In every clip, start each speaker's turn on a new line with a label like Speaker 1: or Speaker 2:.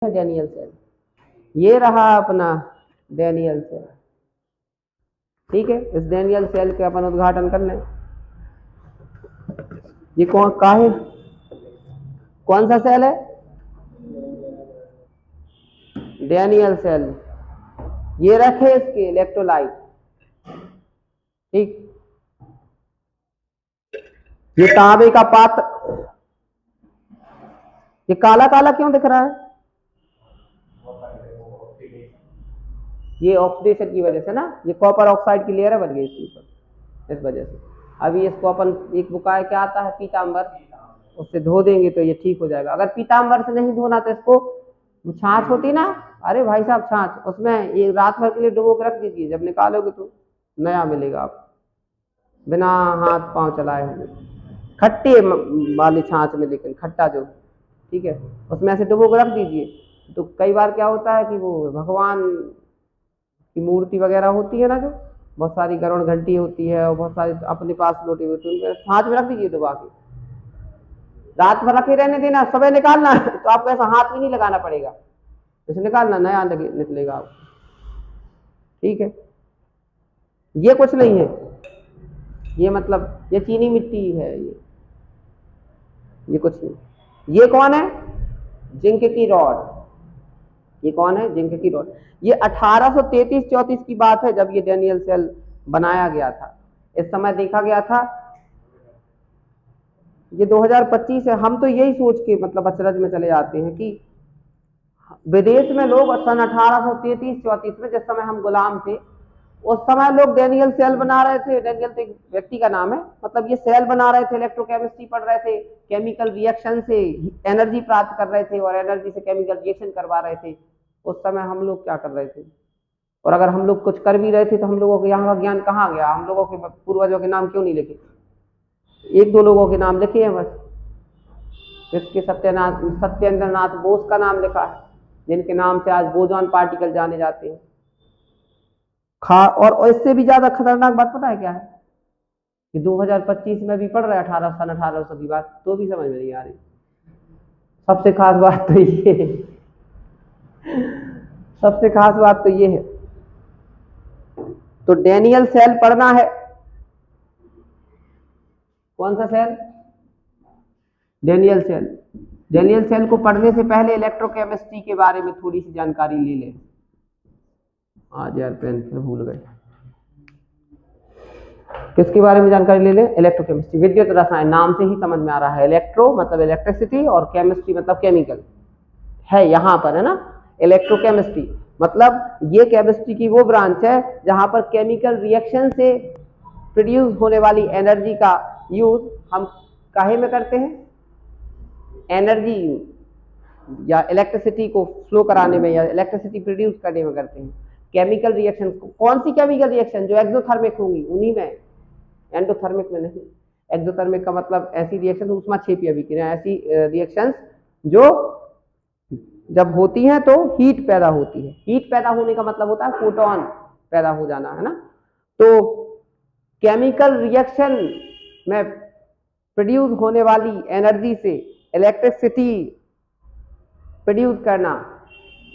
Speaker 1: Daniel cell, ये रहा अपना डैनियल सेल। ठीक है, इस डैनियल सेल के अपन उद्घाटन कर लें। ये कौन सा सेल है? Daniell cell. ये रखे इसके इलेक्ट्रोलाइट। ठीक, ये तांबे का पात्र। ये काला काला क्यों दिख रहा है? ये ऑक्सीडेशन की वजह से ना, ये कॉपर ऑक्साइड की लेयर बन गई इसके ऊपर, इस वजह से। अभी इसको अपन एक बुकाय क्या आता है पीतांबर, उससे धो देंगे तो ये ठीक हो जाएगा। अगर पीतांबर से नहीं धोना तो इसको छाछ होती ना, अरे भाई साहब छाछ, उसमें ये रात भर के लिए डुबो के रख दीजिए, जब निकालोगे तो नया मिलेगा आपको, बिना हाथ पांव चलाए हुए। खट्टे वाली छाछ में, लेकिन खट्टा जो, ठीक है, उसमें ऐसे डुबो के रख दीजिए। तो कई बार क्या होता है कि वो भगवान की मूर्ति वगैरह होती है ना, जो बहुत सारी गरुड़ घंटी होती है और बहुत सारी अपने पास लोटी होती है, उनको छाछ में रख दीजिए डुबा के, रात भर रखे रहने देना, सुबह निकालना तो आपको ऐसा हाथ भी नहीं लगाना पड़ेगा, जैसे निकालना नया निकलेगा आपको। ठीक है, ये कुछ नहीं है, ये मतलब ये चीनी मिट्टी है, ये कुछ नहीं। ये कौन है? जिंक की रॉड। ये कौन है? जिंक की रॉड। ये 1833-34 की बात है, जब ये डैनियल सेल बनाया गया था। इस समय देखा गया था, ये 2025 है। हम तो यही सोच के मतलब अचरज में चले जाते हैं कि विदेश में लोग सन 1833-34 में, जिस समय हम गुलाम थे, उस समय लोग डैनियल सेल बना रहे थे। डैनियल तो एक व्यक्ति का नाम है, मतलब ये सेल बना रहे थे, इलेक्ट्रोकेमिस्ट्री पढ़ रहे थे, केमिकल रिएक्शन से एनर्जी प्राप्त कर रहे थे और एनर्जी से केमिकल रिएक्शन करवा रहे थे। उस समय हम लोग क्या कर रहे थे? और अगर हम लोग कुछ कर भी रहे थे तो हम लोगों को यहाँ का ज्ञान कहाँ गया? हम लोगों के पूर्वजों के नाम क्यों नहीं लिखे? एक दो लोगों के नाम लिखे हैं बस, इसके सत्येंद्र नाथ बोस का नाम लिखा है, जिनके नाम से आज बोजॉन पार्टिकल जाने जाते हैं। और इससे भी ज्यादा खतरनाक बात पता है क्या है? कि 2025 में भी पढ़ रहे 1800 की बात, तो भी समझ में नहीं आ रही। सबसे खास बात तो ये है, सबसे खास बात तो ये है। तो डैनियल सेल पढ़ना है। कौन सा cell? Daniell cell. Daniell cell को पढ़ने से पहले इलेक्ट्रोकेमिस्ट्री के बारे में थोड़ी सी जानकारी ले लें। आज यार पेन फिर भूल गए। किसके बारे में जानकारी ले लें? इलेक्ट्रोकेमिस्ट्री, विद्युत रसायन। नाम से ही समझ में आ रहा है, इलेक्ट्रो मतलब इलेक्ट्रिसिटी और केमिस्ट्री मतलब केमिकल है, यहाँ पर है ना। इलेक्ट्रोकेमिस्ट्री मतलब ये केमिस्ट्री की वो ब्रांच है जहां पर केमिकल रिएक्शन से प्रोड्यूस होने वाली एनर्जी का यूज हम काहे में करते हैं? एनर्जी या इलेक्ट्रिसिटी को फ्लो कराने में या इलेक्ट्रिसिटी प्रोड्यूस करने में करते हैं। केमिकल रिएक्शन, कौन सी केमिकल रिएक्शन? जो एक्सोथर्मिक होंगी उन्हीं में, एंडोथर्मिक में नहीं। एक्सोथर्मिक का मतलब ऐसी रिएक्शन, ऊष्माक्षेपी अभिक्रिया, ऐसी रिएक्शंस जो जब होती हैं तो हीट पैदा होती है। हीट पैदा होने का मतलब होता है फोटोन पैदा हो जाना, है ना। तो केमिकल रिएक्शन में प्रोड्यूस होने वाली एनर्जी से इलेक्ट्रिसिटी प्रोड्यूस करना,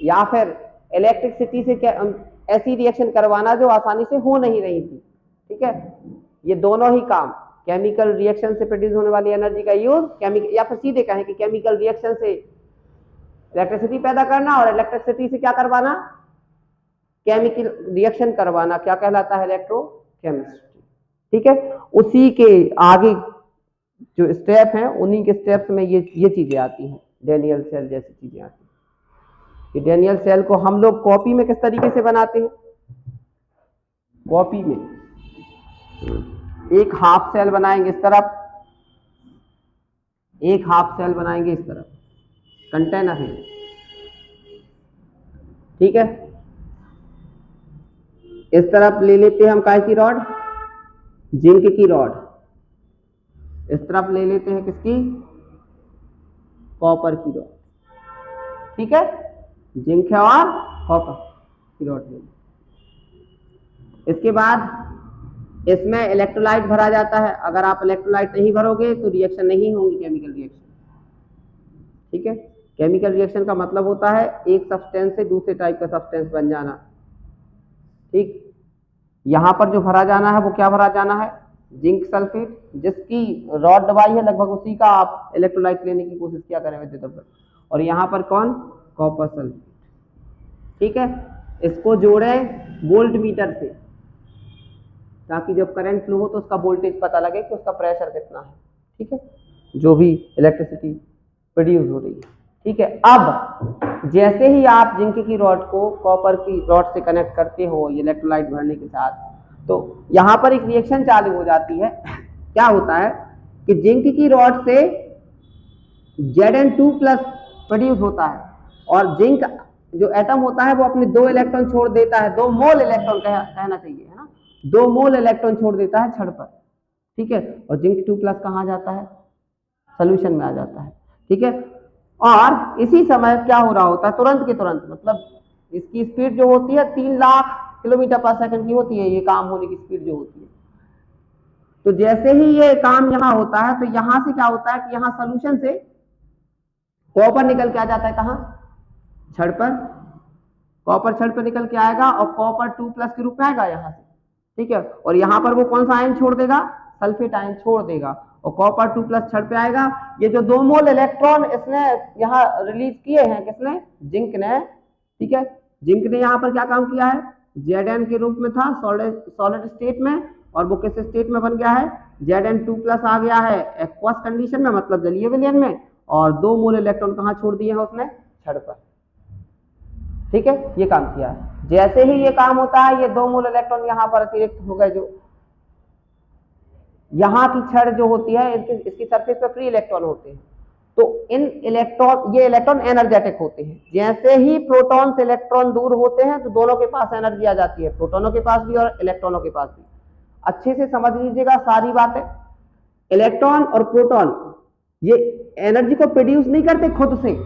Speaker 1: या फिर इलेक्ट्रिसिटी से ऐसी रिएक्शन करवाना जो आसानी से हो नहीं रही थी। ठीक है, ये दोनों ही काम, केमिकल रिएक्शन से प्रोड्यूस होने वाली एनर्जी का यूज, केमिकल, या फिर सीधे कहें कि केमिकल रिएक्शन से इलेक्ट्रिसिटी पैदा करना और इलेक्ट्रिसिटी से क्या करवाना? केमिकल रिएक्शन करवाना, क्या कहलाता है? इलेक्ट्रोकेमिस्ट्री। ठीक है, उसी के आगे जो स्टेप हैं, उन्हीं के स्टेप्स में ये चीजें आती हैं, डैनियल सेल जैसी चीजें आती हैं। कि डैनियल सेल को हम लोग कॉपी में किस तरीके से बनाते हैं? कॉपी में एक हाफ सेल बनाएंगे इस तरफ, एक हाफ सेल बनाएंगे इस तरफ, कंटेनर है, ठीक है। इस तरफ ले लेते हैं हम काय की रॉड? जिंक की रॉड। इस तरफ ले लेते हैं किसकी? कॉपर की रॉड। ठीक है, जिंक है और कॉपर की रॉड ले। इसके बाद इसमें इलेक्ट्रोलाइट भरा जाता है। अगर आप इलेक्ट्रोलाइट नहीं भरोगे तो रिएक्शन नहीं होगी, केमिकल रिएक्शन। ठीक है, केमिकल रिएक्शन का मतलब होता है एक सब्सटेंस से दूसरे टाइप का सब्सटेंस बन जाना। ठीक, यहां पर जो भरा जाना है वो क्या भरा जाना है, जिंक सल्फेट, जिसकी रॉड दबाई है लगभग उसी का आप इलेक्ट्रोलाइट लेने की कोशिश किया करें विद्युत। और यहाँ पर कौन, कॉपर सल्फेट। ठीक है, इसको जोड़े वोल्ट मीटर से, ताकि जब करंट फ्लो हो तो उसका वोल्टेज पता लगे कि उसका प्रेशर कितना है। ठीक है, जो भी इलेक्ट्रिसिटी प्रोड्यूस हो रही है। ठीक है, अब जैसे ही आप जिंक की रॉड को कॉपर की रॉड से कनेक्ट करते हो इलेक्ट्रोलाइट भरने के साथ, तो यहाँ पर एक रिएक्शन चालू हो जाती है। क्या होता है कि जिंक की रॉड से Zn2 प्लस प्रोड्यूस होता है, और जिंक जो एटम होता है वो अपने 2 इलेक्ट्रॉन छोड़ देता है, 2 मोल इलेक्ट्रॉन कहना चाहिए, है ना, 2 मोल इलेक्ट्रॉन छोड़ देता है छड़ पर। ठीक है, और जिंक 2 प्लस कहाँ जाता है, सोल्यूशन में आ जाता है। ठीक है, और इसी समय क्या हो रहा होता है, तुरंत के तुरंत, मतलब इसकी स्पीड जो होती है 3 लाख किलोमीटर पर सेकंड की होती है, ये काम होने की स्पीड जो होती है। तो जैसे ही ये काम यहाँ होता है तो यहाँ से क्या होता है कि यहाँ सोल्यूशन से कॉपर निकल के आ जाता है, कहाँ, छड़ पर। कॉपर छड़ पर निकल के आएगा और कॉपर 2 प्लस के रूप में आएगा यहाँ से। ठीक है, और यहाँ पर वो कौन सा आयन छोड़ देगा, सल्फेट आयन छोड़ देगा, और कॉपर 2 प्लस छड़ पे आएगा। ये जो 2 मोल इलेक्ट्रॉन इसने यहाँ रिलीज किए हैं, किसने, जिंक ने। ठीक है, जिंक ने यहाँ पर क्या काम किया है, Zn के रूप में था सॉलिड स्टेट में, और वो किस स्टेट में बन गया है, Zn2 प्लस आ गया है एक्वस कंडीशन में, मतलब जलीय विलयन में, और 2 मोल इलेक्ट्रॉन कहाँ छोड़ दिए हैं उसने, छड़ पर। ठीक है, ये काम किया है। जैसे ही ये काम होता है, ये 2 मोल इलेक्ट्रॉन यहाँ पर अतिरिक्त हो गए, जो यहाँ की छड़ जो होती है इसकी सरफेस पर फ्री इलेक्ट्रॉन होते हैं। तो इन इलेक्ट्रॉन, ये इलेक्ट्रॉन एनर्जेटिक होते हैं। जैसे ही प्रोटॉन से इलेक्ट्रॉन दूर होते हैं तो दोनों के पास एनर्जी आ जाती है, प्रोटॉनों के पास भी और इलेक्ट्रॉनों के पास भी। अच्छे से समझ लीजिएगा सारी बातें। इलेक्ट्रॉन और प्रोटॉन ये एनर्जी को प्रोड्यूस नहीं करते खुद से,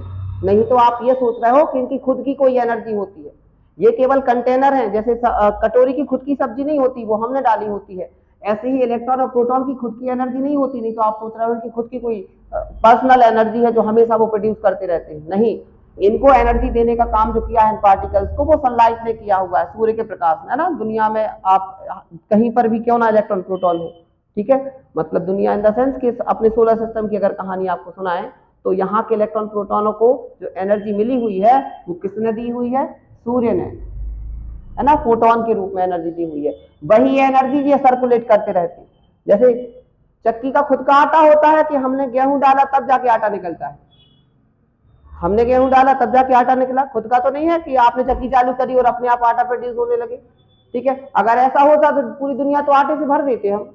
Speaker 1: नहीं तो आप ये सोच रहे हो कि इनकी खुद की कोई एनर्जी होती है। ये केवल कंटेनर है, जैसे कटोरी की खुद की सब्जी नहीं होती, वो हमने डाली होती है। ऐसे ही इलेक्ट्रॉन और प्रोटॉन की खुद की एनर्जी नहीं होती, नहीं तो आप सोच रहे हो कि खुद की कोई पर्सनल एनर्जी है जो हमेशा वो प्रोड्यूस करते रहते हैं। नहीं, इनको एनर्जी देने का काम जो किया है इन पार्टिकल्स को, वो सनलाइट ने किया हुआ है, सूर्य के प्रकाश में, है ना। दुनिया में आप कहीं पर भी क्यों ना इलेक्ट्रॉन प्रोटॉन हो, ठीक है, मतलब दुनिया इन द सेंस कि अपने सोलर सिस्टम की अगर कहानी आपको सुनाए तो यहाँ के इलेक्ट्रॉन प्रोटॉनों को जो एनर्जी मिली हुई है वो किसने दी हुई है, सूर्य ने, है ना, फोटोन के रूप में एनर्जी दी हुई है। वही एनर्जी ये सर्कुलेट करते रहते हैं। जैसे चक्की का खुद का आटा होता है कि हमने गेहूं डाला तब जाके आटा निकलता है, हमने गेहूं डाला तब जाके आटा निकला, खुद का तो नहीं है कि आपने चक्की चालू करी और अपने आप आटा प्रोड्यूस होने लगे। ठीक है, अगर ऐसा होता तो पूरी दुनिया तो आटे से भर देते हम।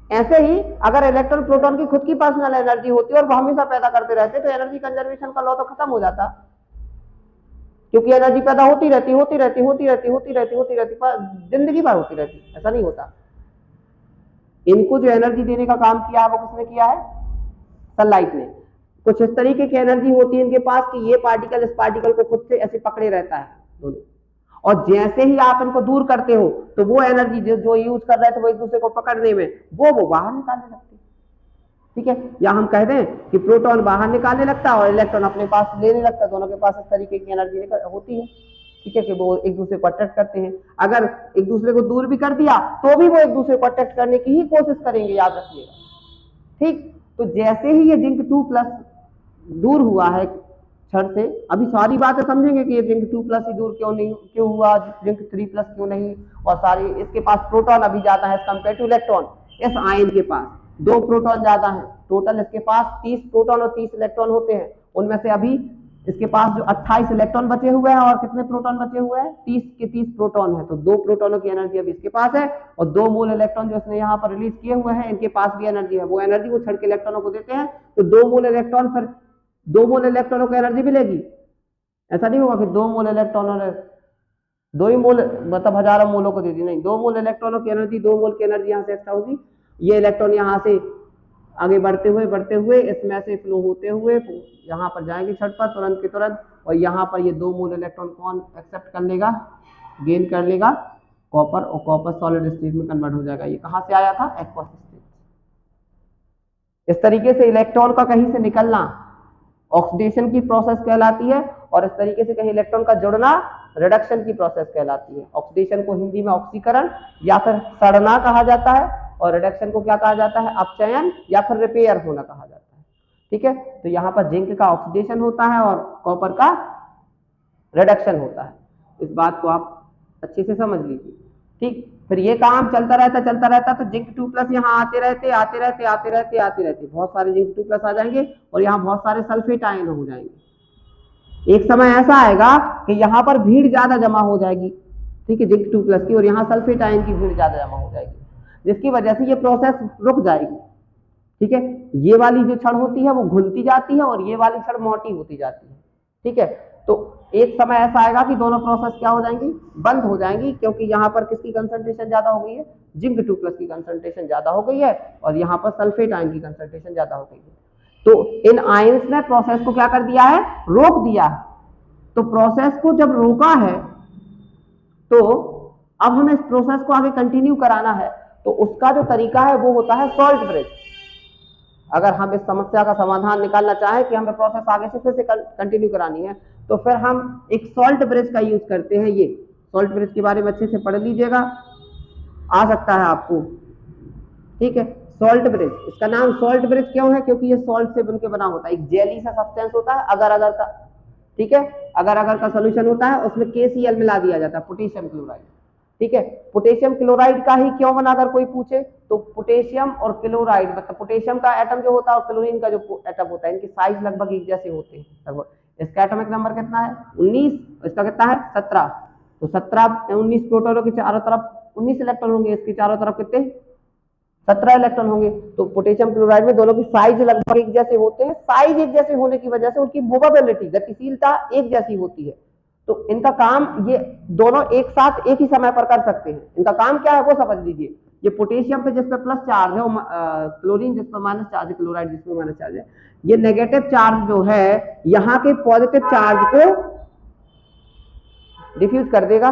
Speaker 1: ऐसे ही अगर इलेक्ट्रॉन प्रोटॉन की खुद की पर्सनल एनर्जी होती और वो हमेशा पैदा करते रहते तो एनर्जी कंजर्वेशन का लॉ तो खत्म हो जाता, क्योंकि एनर्जी पैदा होती रहती जिंदगी भर होती रहती। ऐसा नहीं होता। इनको जो एनर्जी देने का काम किया है वो किसने किया है, सनलाइट ने। कुछ इस तरीके की एनर्जी होती है इनके पास कि ये पार्टिकल इस पार्टिकल को खुद से ऐसे पकड़े रहता है दोनों, और जैसे ही आप इनको दूर करते हो तो वो एनर्जी जो यूज कर रहे थे वो एक दूसरे को पकड़ने में वो बाहर निकालने लगते। ठीक है, या हम कह दें कि प्रोटॉन बाहर निकालने लगता है और इलेक्ट्रॉन अपने पास लेने लगता है, दोनों के पास इस तरीके की एनर्जी होती है। ठीक है, कि वो एक दूसरे को अट्रैक्ट करते हैं। अगर एक दूसरे को दूर भी कर दिया तो भी वो एक दूसरे को अट्रैक्ट करने की ही कोशिश करेंगे, याद रखिएगा। ठीक, तो जैसे ही ये जिंक 2 प्लस दूर हुआ है छड़ से, अभी सारी बातें समझेंगे कि ये जिंक 2 प्लस ही दूर क्यों हुआ, जिंक 3 प्लस क्यों नहीं, और सारी इसके पास प्रोटॉन अभी ज्यादा है कंपेयर टू इलेक्ट्रॉन। इस आयन के पास 2 प्रोटॉन ज्यादा है, टोटल इसके पास 30 प्रोटॉन और 30 इलेक्ट्रॉन होते हैं। उनमें से अभी इसके पास जो 28 इलेक्ट्रॉन बचे हुए हैं और कितने प्रोटॉन बचे हुए हैं, 30 के 30 प्रोटॉन है। तो 2 प्रोटॉनों की एनर्जी अभी इसके पास है, और 2 मोल इलेक्ट्रॉन जो इसने यहाँ पर रिलीज किए हुए हैं इनके पास भी एनर्जी है। वो एनर्जी वो छड़ के इलेक्ट्रॉनों को देते हैं, तो 2 मोल इलेक्ट्रॉन, फिर 2 मोल इलेक्ट्रॉनों को एनर्जी मिलेगी। ऐसा नहीं होगा कि 2 मोल इलेक्ट्रॉनों ने 2 ही मोल मतलब हजारों मोलों को दे दी, नहीं, 2 मोल इलेक्ट्रॉनों की एनर्जी, 2 मोल की एनर्जी यहाँ से एक्स्ट्रा होगी। ये इलेक्ट्रॉन यहाँ से आगे बढ़ते हुए इसमें से फ्लो होते हुए यहाँ पर जाएंगे छड़ पर तुरंत के तुरंत, और यहाँ पर ये 2 मोल इलेक्ट्रॉन कौन एक्सेप्ट कर लेगा, गेन कर लेगा, कॉपर, और कॉपर सॉलिड स्टेट में कन्वर्ट हो जाएगा। ये कहाँ से आया था, एक्वस स्टेट। इस तरीके से इलेक्ट्रॉन का कहीं से निकलना ऑक्सीडेशन की प्रोसेस कहलाती है, और इस तरीके से कहीं इलेक्ट्रॉन का जुड़ना रिडक्शन की प्रोसेस कहलाती है। ऑक्सीडेशन को हिंदी में ऑक्सीकरण या फिर सड़ना कहा जाता है, और रिडक्शन को क्या कहा जाता है, अपचयन या फिर रिपेयर होना कहा जाता है। ठीक है, तो यहाँ पर जिंक का ऑक्सीडेशन होता है और कॉपर का रिडक्शन होता है। इस बात को आप अच्छे से समझ लीजिए। ठीक, फिर ये काम चलता रहता, तो जिंक 2+ यहाँ आते रहते, बहुत सारे जिंक 2+ आ जाएंगे और यहाँ बहुत सारे सल्फेट आयन हो जाएंगे। एक समय ऐसा आएगा कि यहाँ पर भीड़ ज्यादा जमा हो जाएगी, ठीक है, जिंक 2+ की, और यहाँ सल्फेट आयन की भीड़ ज्यादा जमा हो जाएगी, जिसकी वजह से ये प्रोसेस रुक जाएगी। ठीक है, ये वाली जो छड़ होती है वो घुलती जाती है और ये वाली छड़ मोटी होती जाती है। ठीक है, तो एक समय ऐसा आएगा कि दोनों प्रोसेस क्या हो जाएंगी, बंद हो जाएंगी, क्योंकि यहाँ पर किसकी कंसंट्रेशन ज्यादा हो गई है, जिंक 2+ की कंसंट्रेशन ज्यादा हो गई है, और यहाँ पर सल्फेट आयन की कंसंट्रेशन ज्यादा हो गई है। तो इन आयंस ने प्रोसेस को क्या कर दिया है, रोक दिया है। तो प्रोसेस को जब रोका है तो अब हमें इस प्रोसेस को आगे कंटिन्यू कराना है, तो उसका जो तरीका है वो होता है सॉल्ट ब्रिज। अगर हम इस समस्या का समाधान निकालना चाहें कि हमें प्रोसेस आगे से फिर से कंटिन्यू करानी है, तो फिर हम एक सॉल्ट ब्रिज का यूज करते हैं। ये सॉल्ट ब्रिज के बारे में अच्छे से पढ़ लीजिएगा, आ सकता है आपको। ठीक है, सॉल्ट ब्रिज, इसका नाम सॉल्ट ब्रिज क्यों है, क्योंकि ये सॉल्ट से बनके बना होता है। एक जेली सा सब्सटेंस होता है अगर अगर का, ठीक है, अगर अगर का सोल्यूशन होता है, उसमें KCl मिला दिया जाता है, पोटेशियम क्लोराइड। ठीक है, पोटेशियम क्लोराइड का ही क्यों बना, अगर कोई पूछे तो पोटेशियम और क्लोराइड, मतलब पोटेशियम का एटम जो होता है और क्लोरीन का जो एटम होता है, इनकी साइज लगभग एक जैसे होते हैं लगभग। इसका एटॉमिक नंबर कितना है, 19, इसका कितना है, 17। तो 17 19 प्रोटॉनों के चारों तरफ 19 इलेक्ट्रॉन होंगे, इसके चारों तरफ कितने, 17 इलेक्ट्रॉन होंगे। तो पोटेशियम क्लोराइड में दोनों की साइज लगभग एक जैसे होते हैं। साइज एक जैसे होने की वजह से उनकी मूवेबिलिटी, गतिशीलता एक जैसी होती है। तो इनका काम, ये दोनों एक साथ एक ही समय पर कर सकते हैं। इनका काम क्या है वो समझ लीजिए। ये पोटेशियम पे जिस पे प्लस चार्ज है, क्लोरीन जिस पे माइनस चार्ज है, क्लोराइड जिस पे माइनस चार्ज है, ये नेगेटिव चार्ज जो है यहाँ के पॉजिटिव चार्ज को डिफ्यूज कर देगा,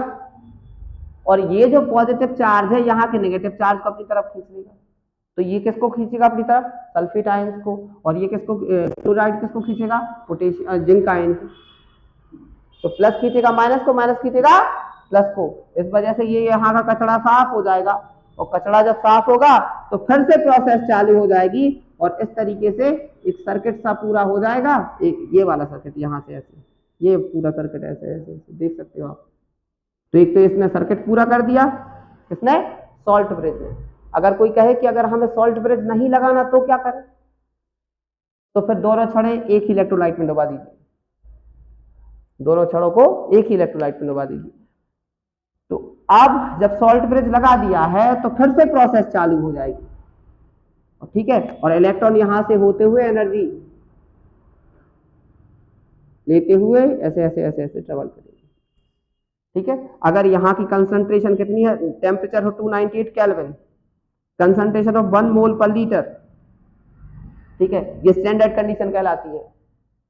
Speaker 1: और ये जो पॉजिटिव चार्ज है यहाँ के नेगेटिव चार्ज को अपनी तरफ खींच लेगा। तो ये किसको खींचेगा अपनी तरफ, सल्फेट आयंस को, और ये किसको, क्लोराइड किसको खींचेगा, पोटेशियम जिंक आयन को। तो प्लस खींचेगा माइनस को, माइनस खींचेगा प्लस को। इस वजह से ये यहाँ का कचरा साफ हो जाएगा, और कचरा जब साफ होगा तो फिर से प्रोसेस चालू हो जाएगी, और इस तरीके से एक सर्किट सा पूरा हो जाएगा। एक ये वाला सर्किट यहाँ से ऐसे, ये पूरा सर्किट ऐसे ऐसे देख सकते हो आप। तो एक तो इसने सर्किट पूरा कर दिया, इसने सॉल्ट ब्रिज ने। अगर कोई कहे कि अगर हमें सॉल्ट ब्रिज नहीं लगाना तो क्या करें, तो फिर दोनों छड़ें एक ही इलेक्ट्रोलाइट में डुबा दीजिए, दोनों छड़ों को एक ही इलेक्ट्रोलाइट में डुबा दीजिए। तो अब जब सॉल्ट ब्रिज लगा दिया है तो फिर से प्रोसेस चालू हो जाएगी, ठीक है, और इलेक्ट्रॉन यहां से होते हुए एनर्जी लेते हुए ऐसे ऐसे ऐसे ऐसे ट्रेवल करेगी। ठीक है, अगर यहाँ की कंसंट्रेशन कितनी है, टेम्परेचर हो 298 केल्विन, कंसंट्रेशन ऑफ 1 मोल पर लीटर, ठीक है, ये स्टैंडर्ड कंडीशन कहलाती है,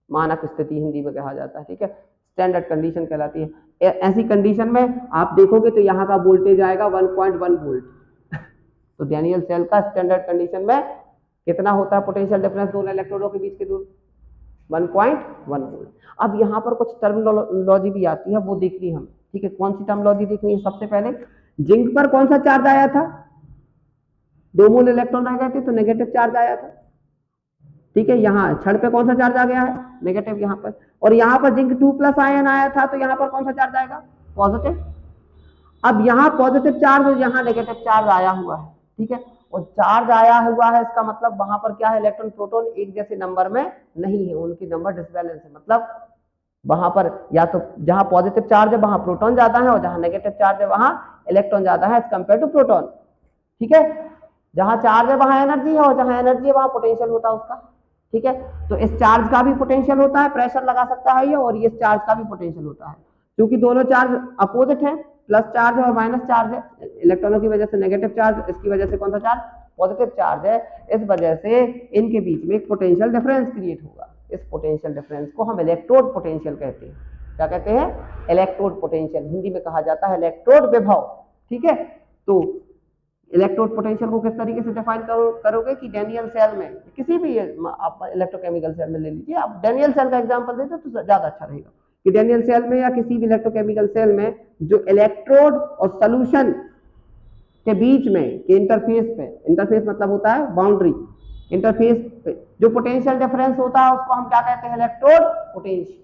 Speaker 1: मानक स्थिति हिंदी में कहा जाता है। ठीक है, स्टैंडर्ड कंडीशन कहलाती है। ऐसी कंडीशन में आप देखोगे तो यहाँ का वोल्टेज आएगा 1.1 वोल्ट। तो डैनियल सेल का स्टैंडर्ड कंडीशन में कितना होता है पोटेंशियल डिफरेंस दोनों इलेक्ट्रोडों के बीच की दूरी, 1.1 वोल्ट। अब यहाँ पर कुछ टर्मिनोलॉजी भी आती है, वो देखनी हम। ठीक है, कौन सी टर्मिनोलॉजी देखनी है, सबसे पहले जिंक पर कौन सा चार्ज आया था, 2 मोल इलेक्ट्रॉन आ गए थे, तो नेगेटिव चार्ज आया था। ठीक है, यहाँ छड़ पे कौन सा चार्ज आ गया है, नेगेटिव यहाँ पर, और यहाँ पर जिंक 2+ आयन आया था, तो यहाँ पर कौन सा चार्ज आएगा, पॉजिटिव। अब यहाँ पॉजिटिव चार्ज और यहाँ नेगेटिव चार्ज आया हुआ है। ठीक है, और चार्ज आया हुआ है, इसका मतलब वहां पर क्या है, इलेक्ट्रॉन प्रोटॉन एक जैसे नंबर में नहीं है, उनकी नंबर डिसबैलेंस है। मतलब वहां पर या तो जहां पॉजिटिव चार्ज है वहां प्रोटॉन ज्यादा है, और जहां नेगेटिव चार्ज है वहां इलेक्ट्रॉन ज्यादा है एज कंपेयर टू प्रोटॉन। ठीक है, जहां चार्ज है वहां एनर्जी है, और जहां एनर्जी है वहां पोटेंशियल होता है उसका। ठीक है, तो इस चार्ज का भी पोटेंशियल होता है, प्रेशर लगा सकता है ये, और ये चार्ज का भी पोटेंशियल होता है, क्योंकि दोनों चार्ज अपोजिट है, प्लस चार्ज है और माइनस चार्ज है। इलेक्ट्रॉनों की वजह से नेगेटिव चार्ज, इसकी वजह से कौन सा चार्ज, पॉजिटिव चार्ज है। इस वजह से इनके बीच में एक पोटेंशियल डिफरेंस क्रिएट होगा। इस पोटेंशियल डिफरेंस को हम इलेक्ट्रोड पोटेंशियल कहते हैं। क्या कहते हैं, इलेक्ट्रोड पोटेंशियल, हिंदी में कहा जाता है इलेक्ट्रोड विभव। ठीक है, तो इलेक्ट्रोड पोटेंशियल को किस तरीके से डिफाइन करोगे कि डैनियल सेल में, किसी भी आप इलेक्ट्रोकेमिकल सेल में ले लीजिए, आप डैनियल सेल का एग्जांपल देते तो ज्यादा अच्छा रहेगा कि डैनियल सेल में या किसी भी इलेक्ट्रोकेमिकल सेल में जो इलेक्ट्रोड और सोल्यूशन के बीच में के इंटरफेस पे, इंटरफेस मतलब होता है बाउंड्री, इंटरफेस पे जो पोटेंशियल डिफरेंस होता है उसको हम क्या कहते हैं, इलेक्ट्रोड पोटेंशियल।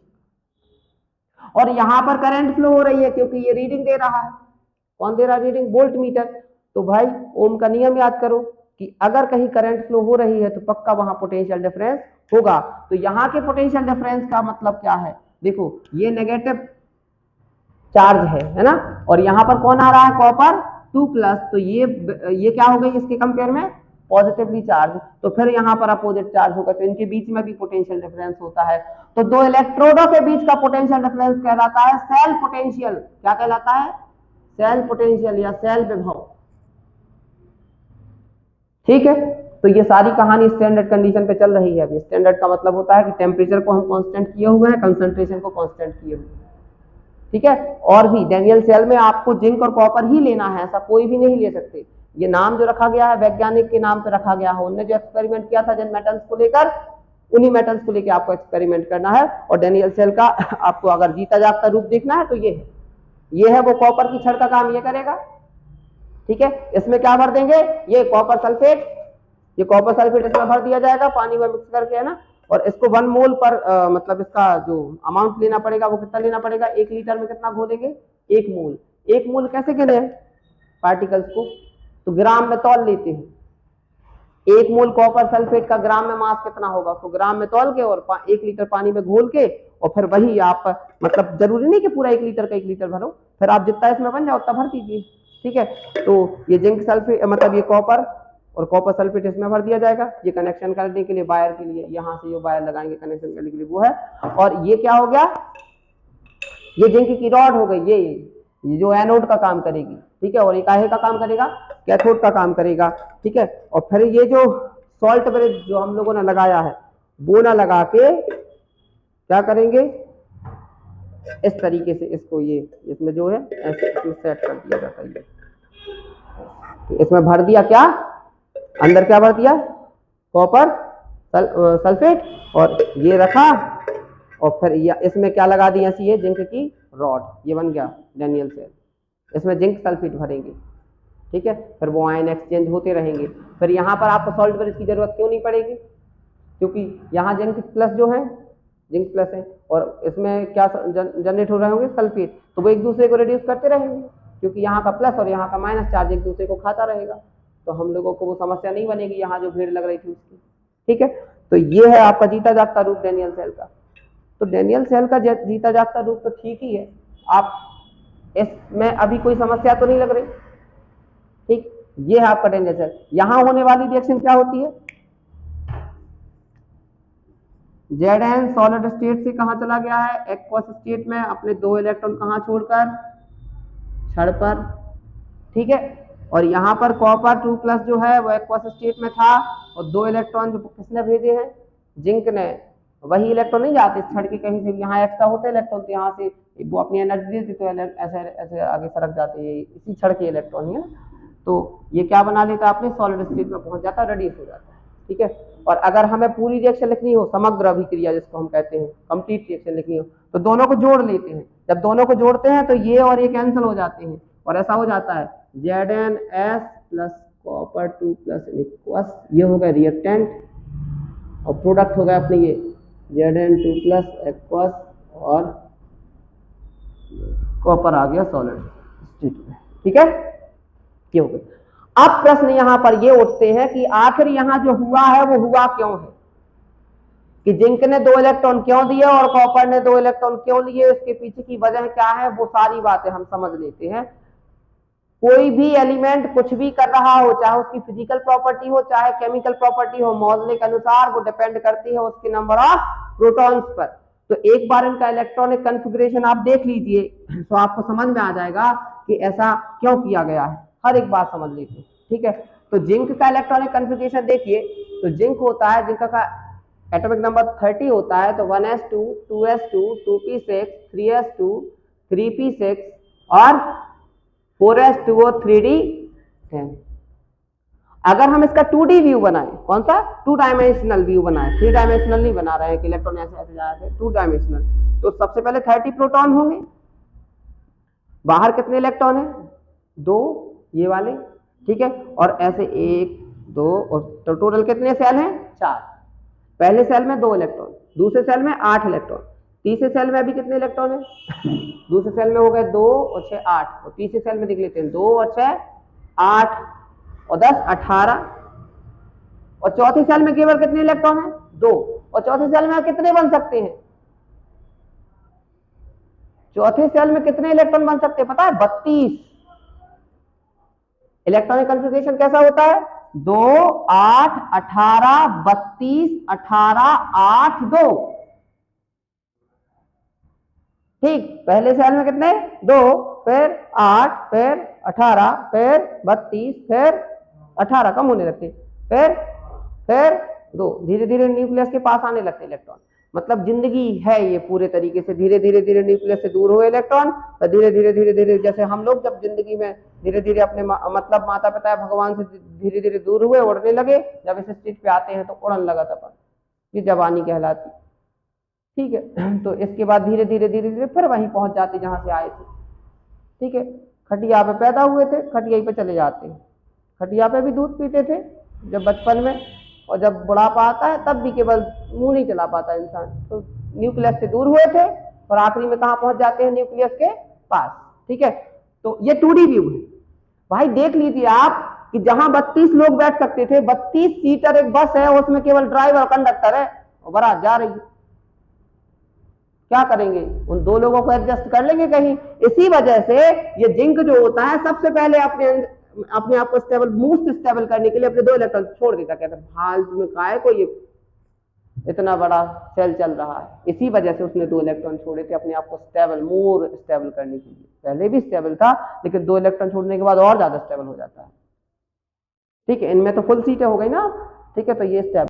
Speaker 1: और यहां पर करंट फ्लो हो रही है क्योंकि ये रीडिंग दे रहा है, कौन दे रहा है रीडिंग, वोल्ट मीटर। तो भाई ओम का नियम याद करो कि अगर कहीं करंट फ्लो हो रही है तो पक्का वहां पोटेंशियल डिफरेंस होगा। तो यहाँ के पोटेंशियल डिफरेंस का मतलब क्या है, देखो ये नेगेटिव चार्ज है ना, और यहाँ पर कौन आ रहा है, कॉपर 2+, तो ये क्या हो गई इसके कंपेयर में पॉजिटिवली चार्ज, तो फिर यहाँ पर अपोजिट चार्ज होगा, तो इनके बीच में भी पोटेंशियल डिफरेंस होता है। तो दो इलेक्ट्रोडों के बीच का पोटेंशियल डिफरेंस कहलाता है सेल पोटेंशियल। क्या कहलाता है, सेल पोटेंशियल या सेल विभव। ठीक है, तो ये सारी कहानी स्टैंडर्ड कंडीशन पे चल रही है। अभी स्टैंडर्ड का मतलब होता है कि टेम्परेचर को हम कांस्टेंट किए हुए हैं, कंसंट्रेशन को कांस्टेंट किए हुए हैं। ठीक है, और भी डैनियल सेल में आपको जिंक और कॉपर ही लेना है, ऐसा कोई भी नहीं ले सकते। ये नाम जो रखा गया है वैज्ञानिक के नाम पे रखा गया है, उन्होंने जो एक्सपेरिमेंट किया था जिन मेटल्स को लेकर, उन्हीं मेटल्स को लेकर आपको एक्सपेरिमेंट करना है। और डैनियल सेल का आपको अगर जीता जागता रूप देखना है तो ये है वो कॉपर की छड़ का काम ये करेगा। ठीक है, इसमें क्या भर देंगे, ये कॉपर सल्फेट, ये कॉपर सल्फेट इसमें भर दिया जाएगा पानी में मिक्स करके, है ना। और इसको 1 मोल पर मतलब इसका जो अमाउंट लेना पड़ेगा वो कितना लेना पड़ेगा, 1 लीटर में कितना घोलेंगे, 1 मोल। 1 मोल कैसे गिने पार्टिकल्स को, तो ग्राम में तौल लेते हैं। 1 मोल कॉपर सल्फेट का ग्राम में मास कितना होगा, उसको ग्राम में तौल के और 1 लीटर पानी में घोल के, और फिर वही आप मतलब जरूरी नहीं कि पूरा 1 लीटर का 1 लीटर भरो, फिर आप जितना इसमें बन जाओ उतना भर दीजिए। ठीक है, तो ये जिंक सल्फेट मतलब ये कॉपर और कॉपर सल्फेट इसमें भर दिया जाएगा। ये कनेक्शन करने के लिए वायर के लिए यहाँ से ये वायर लगाएंगे कनेक्शन करने के लिए, वो है। और ये क्या हो गया, ये जिंक की रॉड हो गई, ये जो एनोड का काम करेगी। ठीक है, और ये काहे का काम करेगा, कैथोड का काम करेगा। ठीक है, और फिर ये जो सॉल्ट ब्रिज जो हम लोगों ने लगाया है वो ना लगा के क्या करेंगे, इस तरीके से इसको ये इसमें जो है ऐसे सेट कर दिया जाता है। इसमें भर दिया क्या, अंदर क्या भर दिया, कॉपर सल्फेट, और ये रखा, और फिर इसमें क्या लगा दी, ऐसी ये जिंक की रॉड, ये बन गया डैनियल सेल। इसमें जिंक सल्फेट भरेंगे। ठीक है, फिर वो आयन एक्सचेंज होते रहेंगे। फिर यहाँ पर आपको सॉल्ट ब्रिज की जरूरत क्यों नहीं पड़ेगी, क्योंकि यहाँ जिंक प्लस जो है, जिंक प्लस है, और इसमें क्या जनरेट हो रहे होंगे, सल्फेट, तो वो एक दूसरे को रिड्यूस करते रहेंगे, क्योंकि यहाँ का प्लस और यहाँ का माइनस चार्ज एक दूसरे को खाता रहेगा, तो हम लोगों को वो समस्या नहीं बनेगी यहाँ जो भीड़ लग रही थी उसकी। ठीक है, तो ये है आपका जीता जागता रूप डैनियल सेल का। तो डैनियल सेल का जीता जागता रूप तो ठीक ही है, आप इसमें अभी कोई समस्या तो नहीं लग रही। ठीक, ये है आपका डैनियल सेल। यहाँ होने वाली रिएक्शन क्या होती है, Zn सॉलिड स्टेट से कहाँ चला गया है, एक्वस स्टेट में, अपने 2 इलेक्ट्रॉन कहाँ छोड़कर, छड़ पर। ठीक है, और यहाँ पर कॉपर 2+ जो है वो एक्वस स्टेट में था, और 2 इलेक्ट्रॉन जो किसने भेजे हैं, जिंक ने। वही इलेक्ट्रॉन नहीं जाते छड़ के कहीं से, यहाँ एक्स्ट्रा होते इलेक्ट्रॉन, तो यहाँ से वो अपनी एनर्जी देते तो ऐसे ऐसे आगे सरक जाते हैं, इसी छड़ के इलेक्ट्रॉन ही है ना। तो ये क्या बना लेता है, अपने सॉलिड स्टेट में पहुंच जाता है, रेडियस हो जाता है। ठीक है, और अगर हमें पूरी रिएक्शन लिखनी हो, समग्र अभिक्रिया जिसको हम कहते हैं, कंप्लीट रिएक्शन लिखनी हो, तो दोनों को जोड़ लेते हैं। जब दोनों को जोड़ते हैं तो ये और ये कैंसिल हो जाते हैं, और ऐसा हो जाता है ZnS प्लस कॉपर 2+ एक्वस, ये हो गया रिएक्टेंट, और प्रोडक्ट हो गया अपने ये Zn2+ एक्वस, और कॉपर आ गया सॉलिड स्टेट में। ठीक है, ये हो गया। अब प्रश्न यहां पर ये उठते हैं कि आखिर यहां जो हुआ है वो हुआ क्यों है, कि जिंक ने 2 इलेक्ट्रॉन क्यों दिए और कॉपर ने 2 इलेक्ट्रॉन क्यों लिए, उसके पीछे की वजह क्या है, वो सारी बातें हम समझ लेते हैं। कोई भी एलिमेंट कुछ भी कर रहा हो, चाहे उसकी फिजिकल प्रॉपर्टी हो चाहे केमिकल प्रॉपर्टी हो, मॉडल के अनुसार वो डिपेंड करती है उसके नंबर ऑफ प्रोटॉन्स पर। तो एक बार इनका इलेक्ट्रॉनिक कन्फिगरेशन आप देख लीजिए तो आपको समझ में आ जाएगा कि ऐसा क्यों किया गया है, हर एक बात समझ लीजिए। ठीक है, तो जिंक का इलेक्ट्रॉनिक कन्फिगरेशन देखिए, तो जिंक होता है, जिंक का एटॉमिक नंबर 30 होता है, तो 1s2 2s2 2p6 3s2 3p6 और 4s2 और 3d10। अगर हम इसका 2D व्यू बनाएं, कौन सा 2 डायमेंशनल व्यू बनाएं, 3 डायमेंशनल नहीं बना रहे हैं कि इलेक्ट्रॉन ऐसे ऐसे जा रहे हैं, 2 डायमेंशनल, तो सबसे पहले 30 प्रोटॉन होंगे, बाहर कितने इलेक्ट्रॉन है 2 ये वाले, ठीक है, और ऐसे 1 2 और तो टोटल कितने सेल हैं 4। पहले सेल में 2 इलेक्ट्रॉन, दूसरे सेल में 8 इलेक्ट्रॉन, तीसरे सेल में अभी कितने इलेक्ट्रॉन है दूसरे सेल में हो गए 2 और 6 8, और तीसरे सेल में देख लेते हैं 2 और 6 8 और 10 18, और चौथे सेल में केवल कितने इलेक्ट्रॉन है 2, और चौथे सेल में कितने बन सकते हैं, चौथे सेल में कितने इलेक्ट्रॉन बन सकते हैं पता है 32। इलेक्ट्रॉनिक कॉन्फ़िगरेशन कैसा होता है 2 8 18 32 18 8 2, ठीक, पहले सेल में कितने 2 फिर 8 फिर 18 फिर 32 फिर 18, कम होने लगते, फिर 2, धीरे धीरे न्यूक्लियस के पास आने लगते इलेक्ट्रॉन। मतलब जिंदगी है ये पूरे तरीके से, धीरे धीरे धीरे न्यूक्लियस से दूर हुए इलेक्ट्रॉन, तो धीरे धीरे धीरे धीरे जैसे हम लोग जब जिंदगी में धीरे धीरे अपने मतलब माता पिता भगवान से धीरे धीरे दूर हुए, उड़ने लगे, जब इस स्टेज पे आते हैं तो उड़न लगा था, ये जवानी कहलाती, ठीक है। तो इसके बाद धीरे धीरे धीरे धीरे फिर वहीं पहुंच जाते जहां से आए थे, ठीक है, खटिया पे पैदा हुए थे, खटिया पे चले जाते हैं, खटिया पे भी दूध पीते थे जब बचपन में, और जब बुढ़ापा आता है तब भी केवल मुंह नहीं चला पाता इंसान, तो न्यूक्लियस से दूर हुए थे और आखिरी में कहां पहुंच जाते हैं न्यूक्लियस के पास, ठीक है। तो ये 2D व्यू है भाई, देख लीजिए आप कि जहां 32 लोग बैठ सकते थे, 32 सीटर एक बस है, उसमें केवल ड्राइवर और कंडक्टर है और बारात जा रही है, क्या करेंगे, उन 2 लोगों को एडजस्ट कर लेंगे कहीं। इसी वजह से ये जिंक जो होता है सबसे पहले अपने आप को स्टेबल, मोस्ट स्टेबल करने के लिए अपने 2 इलेक्ट्रॉन छोड़ देता, कहता फालतू में काहे को ये इतना बड़ा सेल चल रहा है, इसी वजह से उसने 2 इलेक्ट्रॉन छोड़े थे अपने आप को स्टेबल, मोर स्टेबल करने के लिए। पहले भी स्टेबल था लेकिन 2 इलेक्ट्रॉन छोड़ने के बाद और ज्यादा स्टेबल हो जाता है, ठीक है। इनमें तो फुल सीटें हो गई ना, ठीक है, तो ये स्टेबल